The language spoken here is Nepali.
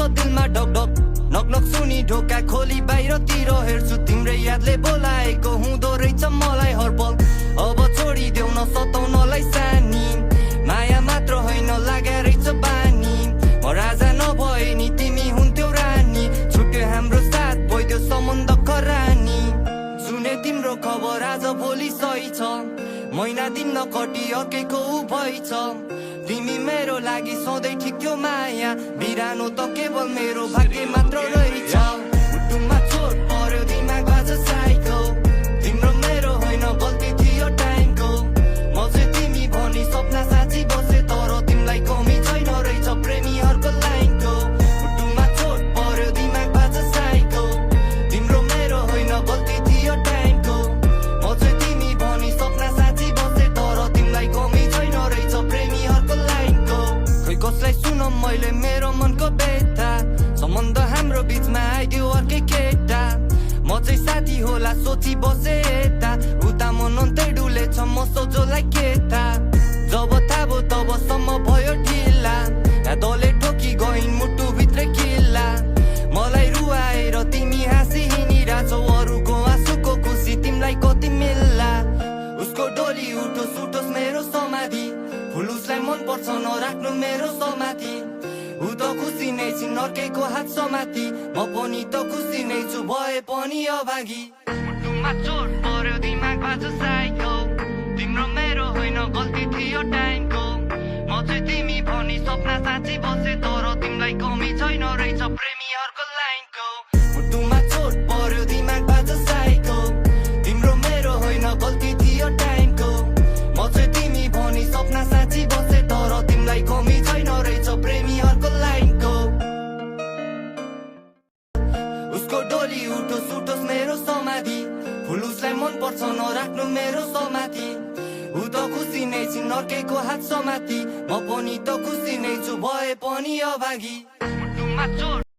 दिलमा ढक ढक नक नक सुनी ढोका खोली बाहिरतिर हेर्छु तिम्रै यादले बोलाएको हुँदो रहेछ मलाई हर पल अब छोडिदेऊ न सताउनलाई सानी माया मात्र होइन लागे रहेछ बानी म राजा नभए नि तिमी हुन्थ्यौ रानी छुट्यो हाम्रो साथ भइदियो सम्बन्ध खरानी सुने तिम्रो खबर आज भोलि सही छ महिना दिन नकटी अर्कैको भइछ तिमी मेरो लागि सधैँ ठिक थियो माया बिरानो त केवल मेरो भाग्य मात्र रहेछ मुटुमा चोट पर्यो दिमाग बाज साइको तिम्रो मेरो होइन गल्ती थियो टाइमको म चाहिँ तिमी भनी सपना साँची बसे तर तिमीलाई कमी छैन रहेछ प्रेमीहरूको लाइनको मुटुमा चोट पर्यो दिमाग बाज साइको तिम्रो मेरो होइन गल्ती थियो टाइमको म चाहिँ तिमी भनी सपना साँची बसे तर तिमीलाई कमी छैन रहेछ प्रेमीहरूको लाइनको खै कसलाई सुनम मैले मेरो मनको बेथा सम्बन्ध हाम्रो बिचमा आइदियो अर्कै केटा म चाहिँ साथी होला सोची बसे यता उता मन अन्तै डुलेछ म सोझोलाई केटा जब थाहा भयो तबसम्म भयो ढिला यादले ठोकी गइन् मुटु भित्रै किल्ला मलाई रुवाएर तिमी हाँसी हिँडिरहेछौ अरूको आँसुको खुसी तिमीलाई कति मिल्ला उसको डोली उठोस् उठोस् मेरो समाधि फुल उसलाई मन पर्छ नराख्नु मेरो समाधि ऊ त खुसी नै छिन् अर्कैको हात समाति म पनि त खुसी नै छु भए पनि अभागी मुटुमा चोट पर्यो दिमाग बाज साइको तिम्रो मेरो होइन गल्ती थियो टाइमको म चाहिँ तिमी भनी सपना साँची बसे तर तिमीलाई कमी छैन रहेछ प्रेमीहरूको लाइनको मुटुमा चोट पर्यो दिमाग बाज साइको तिम्रो मेरो होइन गल्ती थियो टाइमको म चाहिँ तिमी भनी सपना साँची बसे तर तिमीलाई कमी छैन रहेछ प्रेमीहरूको लाइनको उसको डोली उठोस् उठोस् मेरो समाधि फुल उसलाई मन पर्छ नराख्नु मेरो समाधि ऊ त खुसी नै छिन् अर्कैको हात समाति म पनि त खुसी नै छु भए पनि अभागी मुटुमा चोट